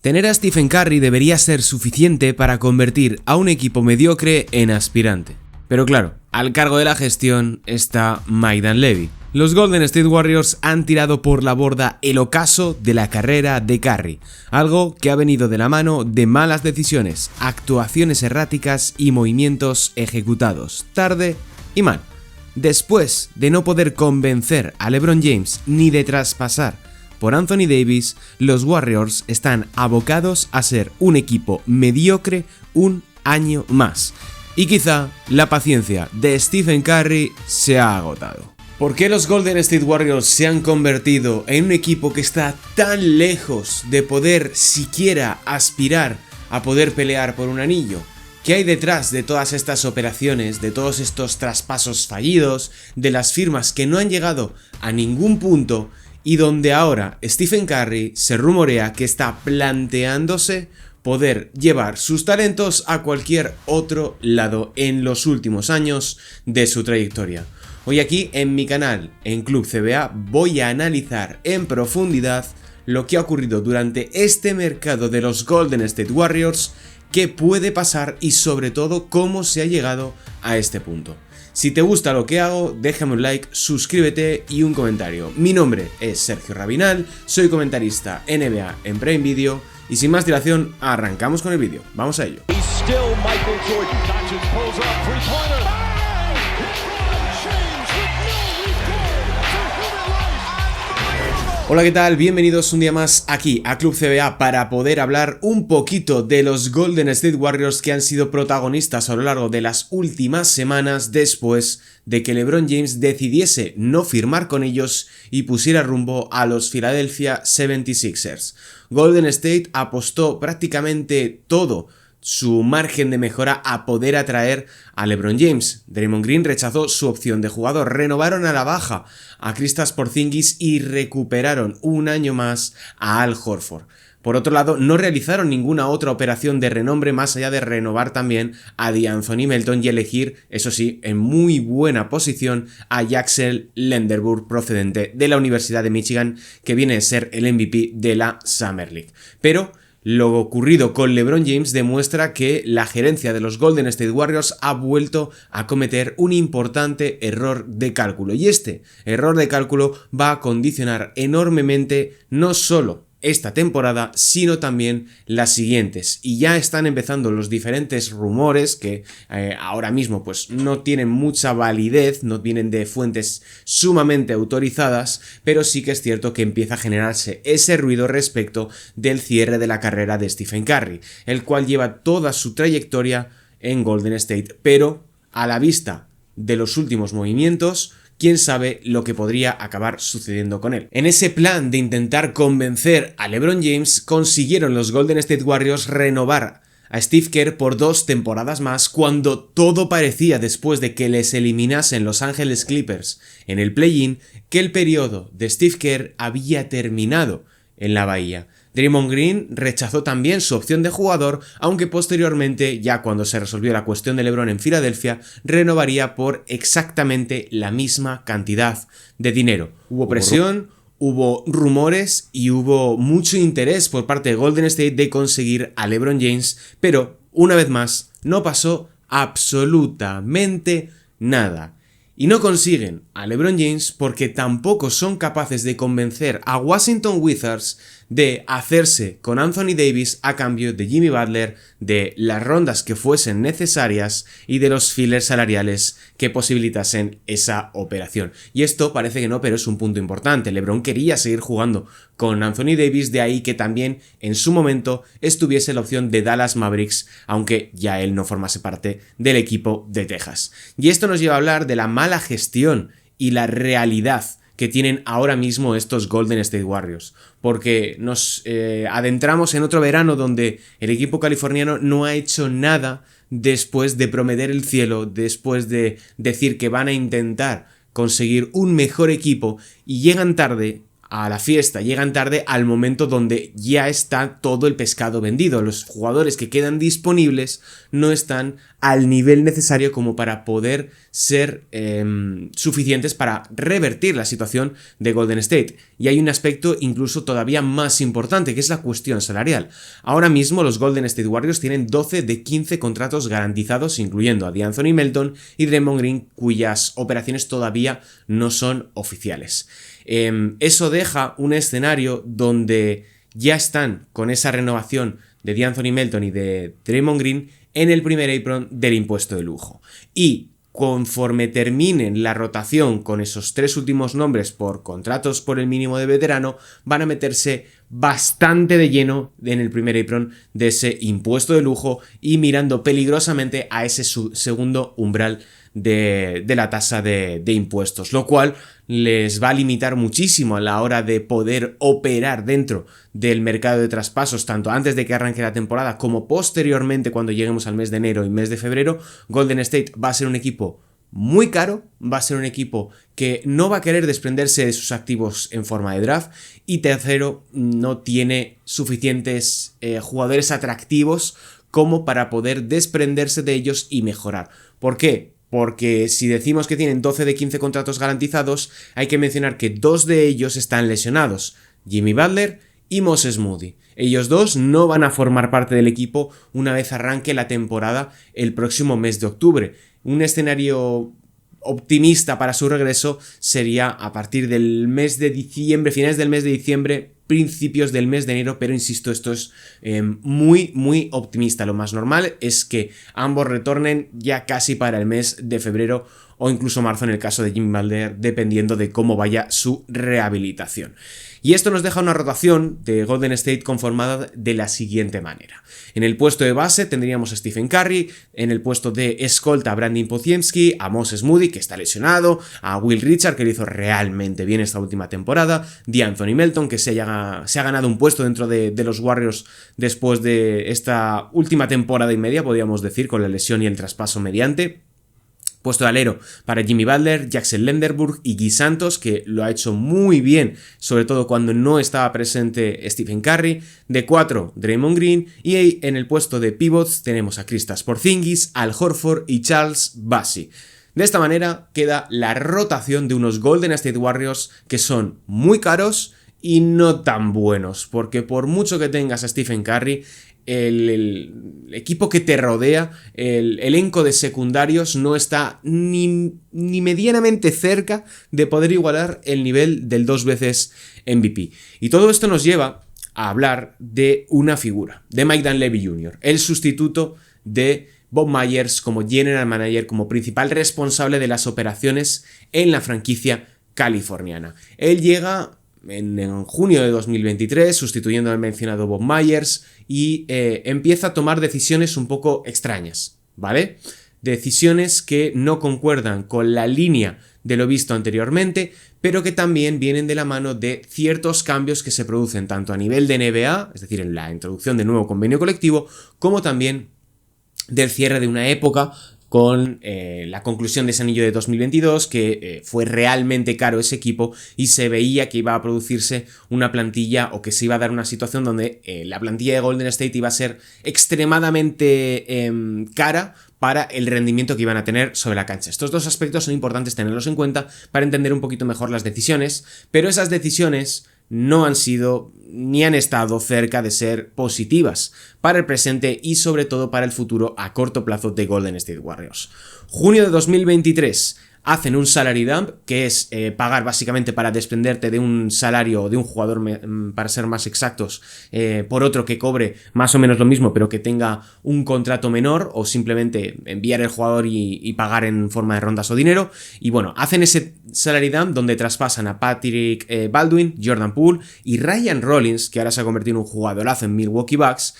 Tener a Stephen Curry debería ser suficiente para convertir a un equipo mediocre en aspirante. Pero claro, al cargo de la gestión está Mike Dunleavy. Los Golden State Warriors han tirado por la borda el ocaso de la carrera de Curry, algo que ha venido de la mano de malas decisiones, actuaciones erráticas y movimientos ejecutados tarde y mal. Después de no poder convencer a LeBron James ni de traspasar por Anthony Davis, los Warriors están abocados a ser un equipo mediocre un año más. Y quizá la paciencia de Stephen Curry se ha agotado. ¿Por qué los Golden State Warriors se han convertido en un equipo que está tan lejos de poder siquiera aspirar a poder pelear por un anillo? ¿Qué hay detrás de todas estas operaciones, de todos estos traspasos fallidos, de las firmas que no han llegado a ningún punto y donde ahora Stephen Curry se rumorea que está planteándose poder llevar sus talentos a cualquier otro lado en los últimos años de su trayectoria? Hoy aquí en mi canal, en Club CBA, voy a analizar en profundidad lo que ha ocurrido durante este mercado de los Golden State Warriors, qué puede pasar y sobre todo cómo se ha llegado a este punto. Si te gusta lo que hago, déjame un like, suscríbete y un comentario. Mi nombre es Sergio Rabinal, soy comentarista NBA en Prime Video y sin más dilación, arrancamos con el vídeo. Vamos a ello. Hola, ¿qué tal? Bienvenidos un día más aquí a Club CBA para poder hablar un poquito de los Golden State Warriors que han sido protagonistas a lo largo de las últimas semanas después de que LeBron James decidiese no firmar con ellos y pusiera rumbo a los Philadelphia 76ers. Golden State apostó prácticamente todo su margen de mejora a poder atraer a LeBron James. Draymond Green rechazó su opción de jugador, renovaron a la baja a Kristaps Porzingis y recuperaron un año más a Al Horford. Por otro lado, no realizaron ninguna otra operación de renombre más allá de renovar también a DeAnthony Melton y elegir, eso sí, en muy buena posición a Jaxel Lenderburg procedente de la Universidad de Michigan, que viene a ser el MVP de la Summer League. Pero lo ocurrido con LeBron James demuestra que la gerencia de los Golden State Warriors ha vuelto a cometer un importante error de cálculo, y este error de cálculo va a condicionar enormemente no solo esta temporada, sino también las siguientes. Y ya están empezando los diferentes rumores que ahora mismo pues no tienen mucha validez, no vienen de fuentes sumamente autorizadas, pero sí que es cierto que empieza a generarse ese ruido respecto del cierre de la carrera de Stephen Curry, el cual lleva toda su trayectoria en Golden State, pero a la vista de los últimos movimientos, quién sabe lo que podría acabar sucediendo con él. En ese plan de intentar convencer a LeBron James, consiguieron los Golden State Warriors renovar a Steve Kerr por 2 temporadas más, cuando todo parecía, después de que les eliminasen Los Ángeles Clippers en el play-in, que el periodo de Steve Kerr había terminado en la Bahía. Draymond Green rechazó también su opción de jugador, aunque posteriormente, ya cuando se resolvió la cuestión de LeBron en Filadelfia, renovaría por exactamente la misma cantidad de dinero. Hubo presión, hubo rumores y hubo mucho interés por parte de Golden State de conseguir a LeBron James, pero una vez más no pasó absolutamente nada. Y no consiguen a LeBron James porque tampoco son capaces de convencer a Washington Wizards de hacerse con Anthony Davis a cambio de Jimmy Butler, de las rondas que fuesen necesarias y de los fillers salariales que posibilitasen esa operación. Y esto parece que no, pero es un punto importante. LeBron quería seguir jugando con Anthony Davis, de ahí que también en su momento estuviese la opción de Dallas Mavericks, aunque ya él no formase parte del equipo de Texas. Y esto nos lleva a hablar de la mala gestión y la realidad que tienen ahora mismo estos Golden State Warriors, porque nos adentramos en otro verano donde el equipo californiano no ha hecho nada después de prometer el cielo, después de decir que van a intentar conseguir un mejor equipo, y llegan tarde a la fiesta, llegan tarde al momento donde ya está todo el pescado vendido. Los jugadores que quedan disponibles no están al nivel necesario como para poder ser suficientes para revertir la situación de Golden State. Y hay un aspecto incluso todavía más importante, que es la cuestión salarial. Ahora mismo los Golden State Warriors tienen 12 de 15 contratos garantizados, incluyendo a D'Anthony Melton y Draymond Green, cuyas operaciones todavía no son oficiales. Eso deja un escenario donde ya están con esa renovación de D'Anthony Melton y de Draymond Green en el primer apron del impuesto de lujo. Y conforme terminen la rotación con esos 3 últimos nombres por contratos por el mínimo de veterano, van a meterse bastante de lleno en el primer apron de ese impuesto de lujo y mirando peligrosamente a ese segundo umbral de la tasa de impuestos, lo cual les va a limitar muchísimo a la hora de poder operar dentro del mercado de traspasos, tanto antes de que arranque la temporada como posteriormente cuando lleguemos al mes de enero y mes de febrero. Golden State va a ser un equipo muy caro, va a ser un equipo que no va a querer desprenderse de sus activos en forma de draft, y tercero, no tiene suficientes jugadores atractivos como para poder desprenderse de ellos y mejorar. ¿Por qué? Porque si decimos que tienen 12 de 15 contratos garantizados, hay que mencionar que 2 de ellos están lesionados, Jimmy Butler y Moses Moody. Ellos 2 no van a formar parte del equipo una vez arranque la temporada el próximo mes de octubre. Un escenario optimista para su regreso sería a partir del mes de diciembre, finales del mes de diciembre, principios del mes de enero, pero insisto, esto es muy optimista. Lo más normal es que ambos retornen ya casi para el mes de febrero o incluso marzo en el caso de Jimmy Butler, dependiendo de cómo vaya su rehabilitación. Y esto nos deja una rotación de Golden State conformada de la siguiente manera. En el puesto de base tendríamos a Stephen Curry, en el puesto de escolta a Brandon Podziemski, a Moses Moody, que está lesionado, a Will Richard, que lo hizo realmente bien esta última temporada, D'Anthony Melton, que se ha ganado un puesto dentro de los Warriors después de esta última temporada y media, podríamos decir, con la lesión y el traspaso mediante. Puesto de alero para Jimmy Butler, Jackson Lenderburg y Guy Santos, que lo ha hecho muy bien, sobre todo cuando no estaba presente Stephen Curry. De 4, Draymond Green. Y en el puesto de pivots tenemos a Kristaps Porzingis, Al Horford y Charles Bassey. De esta manera queda la rotación de unos Golden State Warriors que son muy caros y no tan buenos, porque por mucho que tengas a Stephen Curry, el equipo que te rodea, el elenco de secundarios no está ni medianamente cerca de poder igualar el nivel del 2 veces MVP. Y todo esto nos lleva a hablar de una figura, de Mike Dunleavy Jr., el sustituto de Bob Myers como general manager, como principal responsable de las operaciones en la franquicia californiana. Él llega en junio de 2023, sustituyendo al mencionado Bob Myers, y empieza a tomar decisiones un poco extrañas, ¿vale? Decisiones que no concuerdan con la línea de lo visto anteriormente, pero que también vienen de la mano de ciertos cambios que se producen tanto a nivel de NBA, es decir, en la introducción del nuevo convenio colectivo, como también del cierre de una época con la conclusión de ese anillo de 2022, que fue realmente caro ese equipo y se veía que iba a producirse una plantilla, o que se iba a dar una situación donde la plantilla de Golden State iba a ser extremadamente cara para el rendimiento que iban a tener sobre la cancha. Estos dos aspectos son importantes tenerlos en cuenta para entender un poquito mejor las decisiones, pero esas decisiones no han sido ni han estado cerca de ser positivas para el presente y sobre todo para el futuro a corto plazo de Golden State Warriors. Junio de 2023 hacen un salary dump, que es pagar básicamente para desprenderte de un salario de un jugador, para ser más exactos, por otro que cobre más o menos lo mismo pero que tenga un contrato menor, o simplemente enviar el jugador y pagar en forma de rondas o dinero. Y bueno, hacen ese salary dump donde traspasan a Patrick Baldwin, Jordan Poole y Ryan Rollins, que ahora se ha convertido en un jugadorazo en Milwaukee Bucks,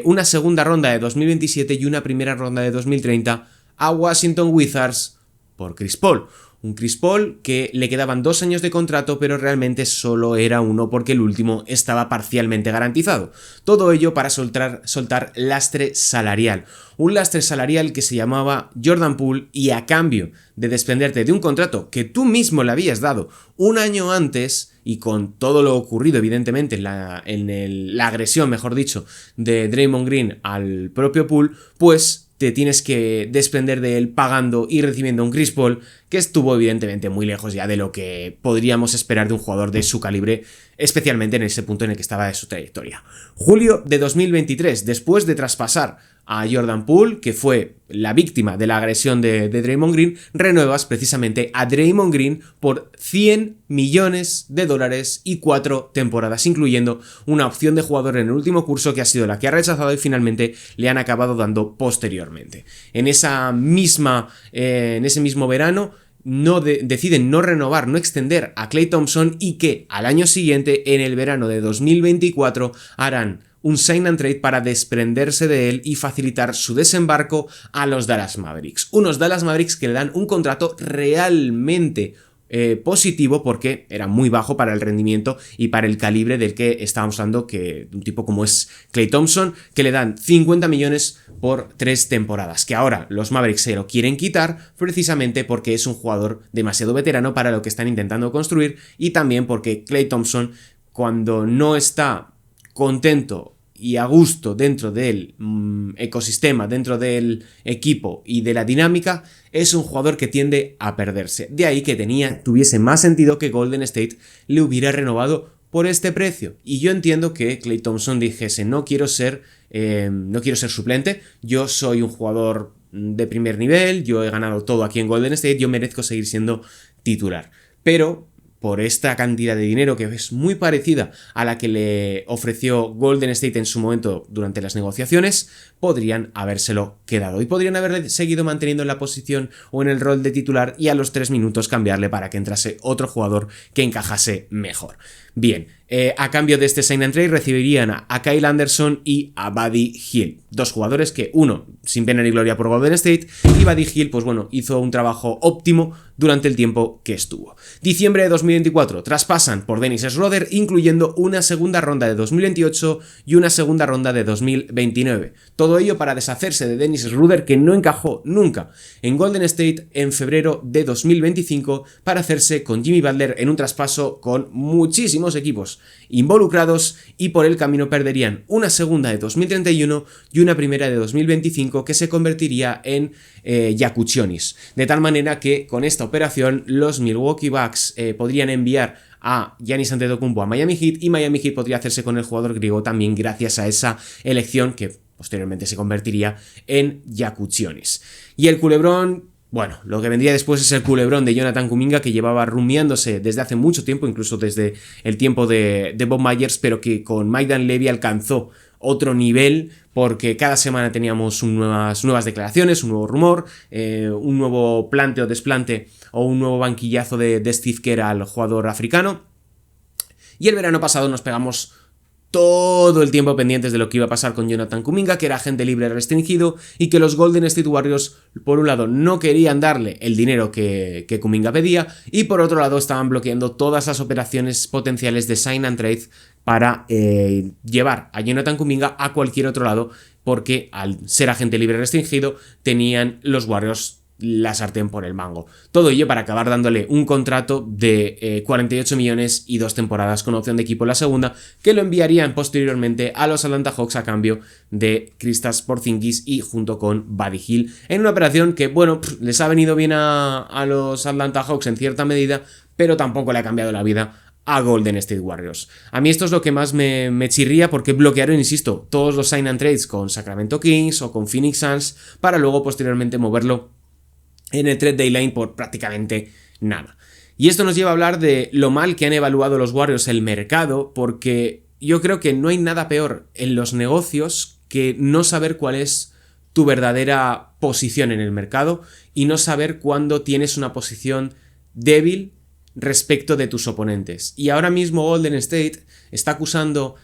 una segunda ronda de 2027 y una primera ronda de 2030 a Washington Wizards por Chris Paul. Un Chris Paul que le quedaban 2 años de contrato, pero realmente solo era uno porque el último estaba parcialmente garantizado. Todo ello para soltar lastre salarial. Un lastre salarial que se llamaba Jordan Poole, y a cambio de desprenderte de un contrato que tú mismo le habías dado un año antes, y con todo lo ocurrido evidentemente la agresión, mejor dicho, de Draymond Green al propio Poole, pues te tienes que desprender de él pagando y recibiendo un Chris Paul que estuvo evidentemente muy lejos ya de lo que podríamos esperar de un jugador de su calibre, especialmente en ese punto en el que estaba de su trayectoria. Julio de 2023, después de traspasar a Jordan Poole, que fue la víctima de la agresión de Draymond Green, renuevas precisamente a Draymond Green por $100 millones y 4 temporadas, incluyendo una opción de jugador en el último curso que ha sido la que ha rechazado y finalmente le han acabado dando posteriormente. En ese mismo verano deciden no renovar, no extender a Klay Thompson, y que al año siguiente, en el verano de 2024, harán un sign and trade para desprenderse de él y facilitar su desembarco a los Dallas Mavericks. Unos Dallas Mavericks que le dan un contrato realmente positivo, porque era muy bajo para el rendimiento y para el calibre del que estábamos hablando, que un tipo como es Klay Thompson, que le dan 50 millones por 3 temporadas, que ahora los Mavericks se lo quieren quitar precisamente porque es un jugador demasiado veterano para lo que están intentando construir, y también porque Klay Thompson, cuando no está contento y a gusto dentro del ecosistema, dentro del equipo y de la dinámica, es un jugador que tiende a perderse. De ahí que tuviese más sentido que Golden State le hubiera renovado por este precio. Y yo entiendo que Klay Thompson dijese: no quiero ser suplente, yo soy un jugador de primer nivel, yo he ganado todo aquí en Golden State, yo merezco seguir siendo titular. Pero por esta cantidad de dinero, que es muy parecida a la que le ofreció Golden State en su momento durante las negociaciones, podrían habérselo quedado y podrían haberle seguido manteniendo en la posición o en el rol de titular, y a los 3 minutos cambiarle para que entrase otro jugador que encajase mejor. Bien, a cambio de este sign and trade recibirían a Kyle Anderson y a Buddy Hield, 2 jugadores que, uno sin pena ni gloria por Golden State, y Buddy Hield, pues bueno, hizo un trabajo óptimo durante el tiempo que estuvo. Diciembre de 2024, traspasan por Dennis Schroeder, incluyendo una segunda ronda de 2028 y una segunda ronda de 2029. Todo ello para deshacerse de Dennis Schroeder, que no encajó nunca en Golden State, en febrero de 2025, para hacerse con Jimmy Butler en un traspaso con muchísimos equipos involucrados, y por el camino perderían una segunda de 2031 y una primera de 2025 que se convertiría en Yakuchionis. De tal manera que con esta operación los Milwaukee Bucks podrían enviar a Giannis Antetokounmpo a Miami Heat, y Miami Heat podría hacerse con el jugador griego también gracias a esa elección que posteriormente se convertiría en Yakuchionis. Y el culebrón, bueno, lo que vendría después es el culebrón de Jonathan Kuminga, que llevaba rumiándose desde hace mucho tiempo, incluso desde el tiempo de Bob Myers, pero que con Mike Dunleavy alcanzó otro nivel, porque cada semana teníamos nuevas declaraciones, un nuevo rumor, un nuevo plante o desplante o un nuevo banquillazo de Steve Kerr al jugador africano. Y el verano pasado nos pegamos todo el tiempo pendientes de lo que iba a pasar con Jonathan Kuminga, que era agente libre restringido, y que los Golden State Warriors, por un lado, no querían darle el dinero que Kuminga pedía, y por otro lado estaban bloqueando todas las operaciones potenciales de sign and trade para llevar a Jonathan Kuminga a cualquier otro lado, porque al ser agente libre restringido tenían los Warriors la sartén por el mango. Todo ello para acabar dándole un contrato de 48 millones y 2 temporadas con opción de equipo en la segunda, que lo enviarían posteriormente a los Atlanta Hawks a cambio de Kristaps Porzingis y junto con Buddy Hield, en una operación que, bueno, les ha venido bien a los Atlanta Hawks en cierta medida, pero tampoco le ha cambiado la vida a Golden State Warriors. A mí esto es lo que más me chirría, porque bloquearon, insisto, todos los sign and trades con Sacramento Kings o con Phoenix Suns para luego posteriormente moverlo en el trade deadline por prácticamente nada. Y esto nos lleva a hablar de lo mal que han evaluado los Warriors el mercado, porque yo creo que no hay nada peor en los negocios que no saber cuál es tu verdadera posición en el mercado y no saber cuándo tienes una posición débil respecto de tus oponentes. Y ahora mismo Golden State está acusando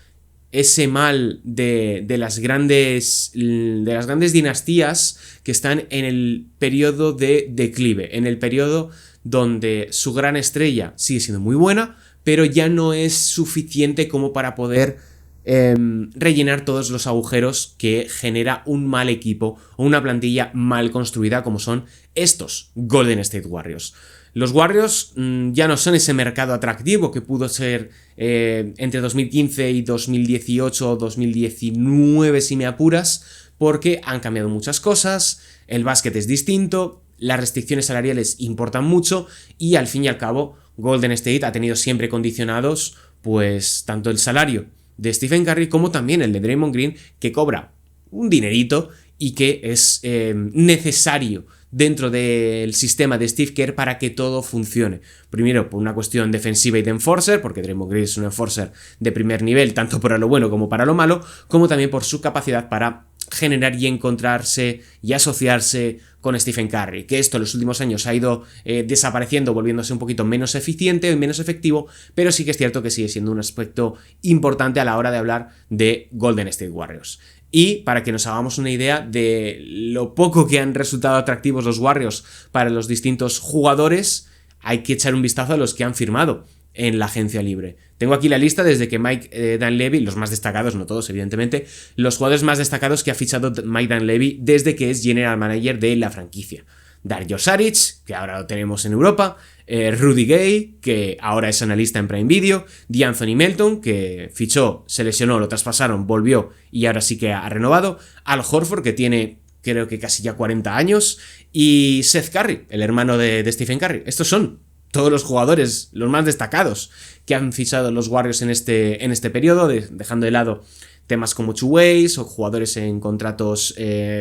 ese mal de las grandes dinastías que están en el periodo de declive, en el periodo donde su gran estrella sigue siendo muy buena, pero ya no es suficiente como para poder rellenar todos los agujeros que genera un mal equipo o una plantilla mal construida como son estos Golden State Warriors. Los Warriors ya no son ese mercado atractivo que pudo ser entre 2015 y 2018 o 2019 si me apuras, porque han cambiado muchas cosas, el básquet es distinto, las restricciones salariales importan mucho y al fin y al cabo Golden State ha tenido siempre condicionados pues tanto el salario de Stephen Curry como también el de Draymond Green, que cobra un dinerito y que es necesario dentro del sistema de Steve Kerr para que todo funcione. Primero, por una cuestión defensiva y de enforcer, porque Draymond Green es un enforcer de primer nivel, tanto para lo bueno como para lo malo, como también por su capacidad para generar y encontrarse y asociarse con Stephen Curry, que esto en los últimos años ha ido desapareciendo, volviéndose un poquito menos eficiente y menos efectivo, pero sí que es cierto que sigue siendo un aspecto importante a la hora de hablar de Golden State Warriors. Y para que nos hagamos una idea de lo poco que han resultado atractivos los Warriors para los distintos jugadores, hay que echar un vistazo a los que han firmado en la agencia libre. Tengo aquí la lista desde que Mike Dunleavy, los más destacados, no todos evidentemente, los jugadores más destacados que ha fichado Mike Dunleavy desde que es general manager de la franquicia. Dario Saric, que ahora lo tenemos en Europa, Rudy Gay, que ahora es analista en Prime Video, D'Anthony Melton, que fichó, se lesionó, lo traspasaron, volvió y ahora sí que ha renovado, Al Horford, que tiene creo que casi ya 40 años, y Seth Curry, el hermano de Stephen Curry. Estos son todos los jugadores, los más destacados que han fichado los Warriors en este periodo, dejando de lado temas como two-ways o jugadores en contratos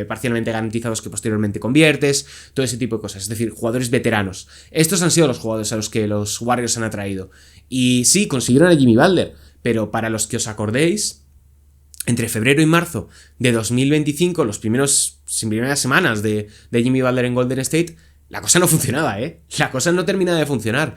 parcialmente garantizados que posteriormente conviertes, todo ese tipo de cosas, es decir, jugadores veteranos. Estos han sido los jugadores a los que los Warriors han atraído. Y sí, consiguieron a Jimmy Butler, pero para los que os acordéis, entre febrero y marzo de 2025, las primeras semanas de Jimmy Butler en Golden State, la cosa no funcionaba, la cosa no terminaba de funcionar,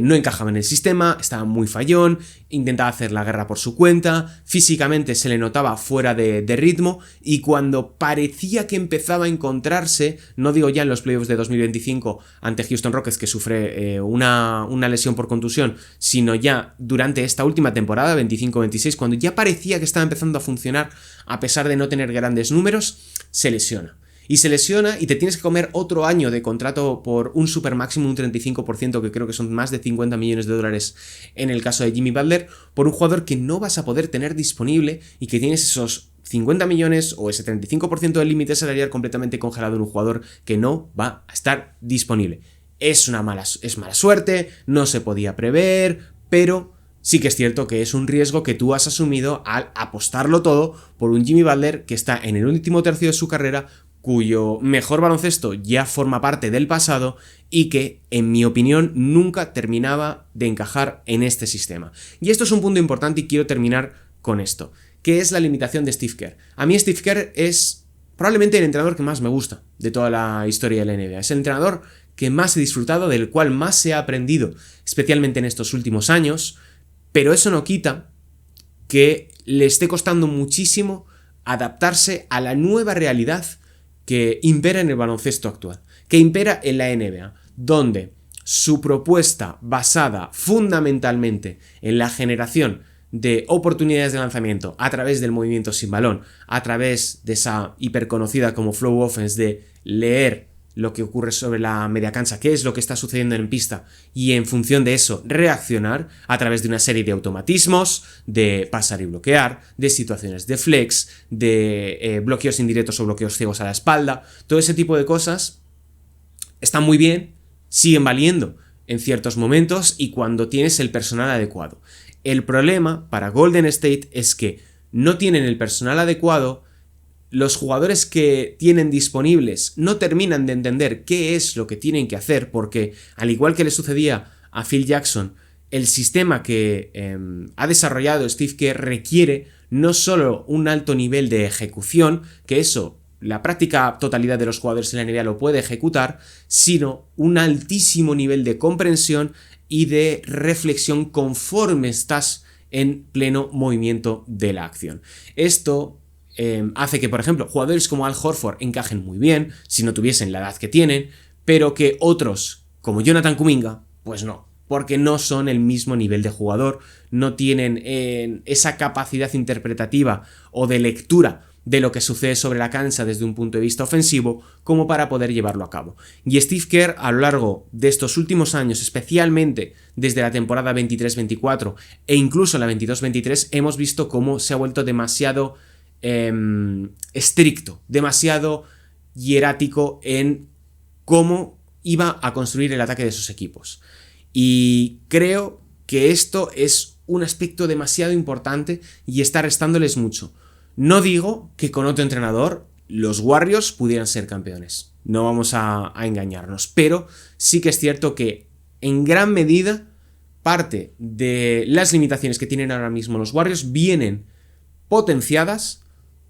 no encajaba en el sistema, estaba muy fallón, intentaba hacer la guerra por su cuenta, físicamente se le notaba fuera de ritmo, y cuando parecía que empezaba a encontrarse, no digo ya en los playoffs de 2025 ante Houston Rockets, que sufre una lesión por contusión, sino ya durante esta última temporada, 25-26, cuando ya parecía que estaba empezando a funcionar a pesar de no tener grandes números, se lesiona. Y se lesiona y te tienes que comer otro año de contrato por un super máximo, un 35%, que creo que son más de 50 millones de dólares en el caso de Jimmy Butler, por un jugador que no vas a poder tener disponible y que tienes esos 50 millones o ese 35% del límite salarial completamente congelado en un jugador que no va a estar disponible. Es mala suerte, no se podía prever, pero sí que es cierto que es un riesgo que tú has asumido al apostarlo todo por un Jimmy Butler que está en el último tercio de su carrera, cuyo mejor baloncesto ya forma parte del pasado y que, en mi opinión, nunca terminaba de encajar en este sistema. Y esto es un punto importante y quiero terminar con esto, que es la limitación de Steve Kerr. A mí Steve Kerr es probablemente el entrenador que más me gusta de toda la historia de la NBA. Es el entrenador que más he disfrutado, del cual más se ha aprendido, especialmente en estos últimos años, pero eso no quita que le esté costando muchísimo adaptarse a la nueva realidad que impera en el baloncesto actual, que impera en la NBA, donde su propuesta basada fundamentalmente en la generación de oportunidades de lanzamiento a través del movimiento sin balón, a través de esa hiperconocida como flow offense de leer lo que ocurre sobre la media cancha, qué es lo que está sucediendo en pista y en función de eso reaccionar a través de una serie de automatismos, de pasar y bloquear, de situaciones de flex, de bloqueos indirectos o bloqueos ciegos a la espalda, todo ese tipo de cosas están muy bien, siguen valiendo en ciertos momentos y cuando tienes el personal adecuado. El problema para Golden State es que no tienen el personal adecuado. Los jugadores que tienen disponibles no terminan de entender qué es lo que tienen que hacer porque, al igual que le sucedía a Phil Jackson, el sistema que ha desarrollado Steve Kerr requiere no solo un alto nivel de ejecución, que eso la práctica totalidad de los jugadores en la NBA lo puede ejecutar, sino un altísimo nivel de comprensión y de reflexión conforme estás en pleno movimiento de la acción. Esto hace que, por ejemplo, jugadores como Al Horford encajen muy bien si no tuviesen la edad que tienen, pero que otros como Jonathan Kuminga, pues no, porque no son el mismo nivel de jugador, no tienen esa capacidad interpretativa o de lectura de lo que sucede sobre la cancha desde un punto de vista ofensivo como para poder llevarlo a cabo. Y Steve Kerr, a lo largo de estos últimos años, especialmente desde la temporada 23-24 e incluso la 22-23, hemos visto cómo se ha vuelto demasiado estricto, demasiado hierático en cómo iba a construir el ataque de sus equipos. Y creo que esto es un aspecto demasiado importante y está restándoles mucho. No digo que con otro entrenador los Warriors pudieran ser campeones, no vamos a engañarnos, pero sí que es cierto que en gran medida parte de las limitaciones que tienen ahora mismo los Warriors vienen potenciadas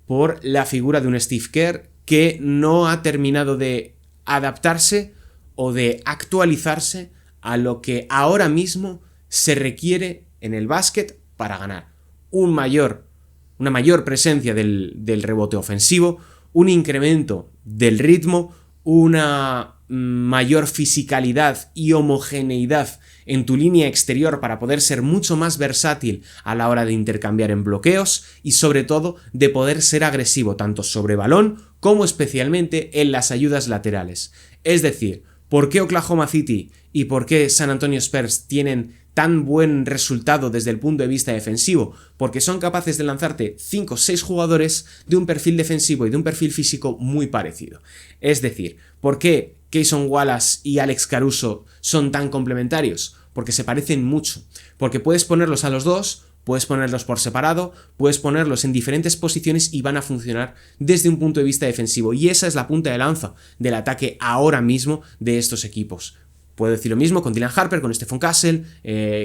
por la figura de un Steve Kerr que no ha terminado de adaptarse o de actualizarse a lo que ahora mismo se requiere en el básquet para ganar. Una mayor presencia del rebote ofensivo, un incremento del ritmo, una mayor fisicalidad y homogeneidad en tu línea exterior para poder ser mucho más versátil a la hora de intercambiar en bloqueos y sobre todo de poder ser agresivo tanto sobre balón como especialmente en las ayudas laterales. Es decir, ¿por qué Oklahoma City y por qué San Antonio Spurs tienen tan buen resultado desde el punto de vista defensivo? Porque son capaces de lanzarte 5 o 6 jugadores de un perfil defensivo y de un perfil físico muy parecido. Es decir, ¿por qué Cason Wallace y Alex Caruso son tan complementarios? Porque se parecen mucho, porque puedes ponerlos a los dos, puedes ponerlos por separado, puedes ponerlos en diferentes posiciones y van a funcionar desde un punto de vista defensivo, y esa es la punta de lanza del ataque ahora mismo de estos equipos. Puedo decir lo mismo con Dylan Harper, con Stephon Castle,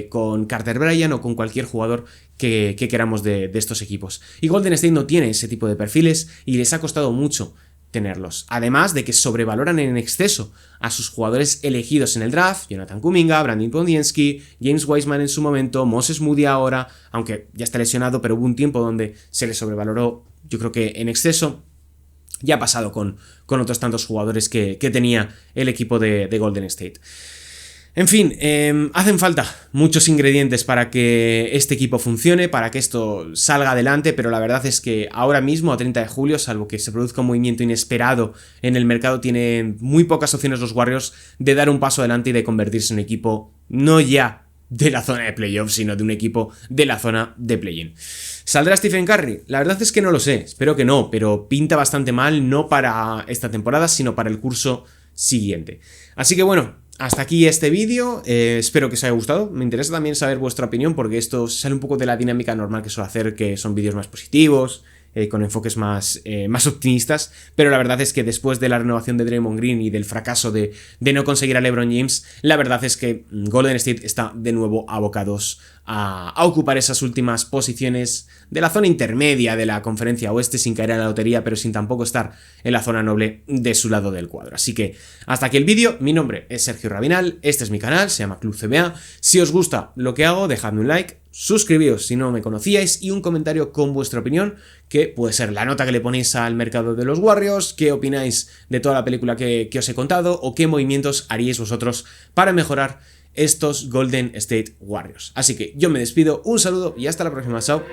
con Carter Bryant o con cualquier jugador que queramos de estos equipos. Y Golden State no tiene ese tipo de perfiles y les ha costado mucho tenerlos. Además de que sobrevaloran en exceso a sus jugadores elegidos en el draft: Jonathan Kuminga, Brandon Poniemski, James Wiseman en su momento, Moses Moody ahora, aunque ya está lesionado, pero hubo un tiempo donde se le sobrevaloró, yo creo que en exceso. Ya ha pasado con otros tantos jugadores que tenía el equipo de Golden State. En fin, hacen falta muchos ingredientes para que este equipo funcione, para que esto salga adelante, pero la verdad es que ahora mismo, a 30 de julio, salvo que se produzca un movimiento inesperado en el mercado, tienen muy pocas opciones los Warriors de dar un paso adelante y de convertirse en un equipo no ya de la zona de playoffs, sino de un equipo de la zona de play-in. ¿Saldrá Stephen Curry? La verdad es que no lo sé, espero que no, pero pinta bastante mal, no para esta temporada, sino para el curso siguiente. Así que bueno, hasta aquí este vídeo, espero que os haya gustado. Me interesa también saber vuestra opinión, porque esto sale un poco de la dinámica normal que suelo hacer, que son vídeos más positivos, con enfoques más optimistas, pero la verdad es que después de la renovación de Draymond Green y del fracaso de no conseguir a LeBron James, la verdad es que Golden State está de nuevo abocados a ocupar esas últimas posiciones de la zona intermedia de la conferencia oeste, sin caer a la lotería, pero sin tampoco estar en la zona noble de su lado del cuadro. Así que hasta aquí el vídeo. Mi nombre es Sergio Rabinal, este es mi canal, se llama Club CBA. Si os gusta lo que hago, dejadme un like, suscribíos si no me conocíais y un comentario con vuestra opinión, que puede ser la nota que le ponéis al mercado de los Warriors, qué opináis de toda la película que os he contado o qué movimientos haríais vosotros para mejorar estos Golden State Warriors. Así que yo me despido, un saludo y hasta la próxima. Chao.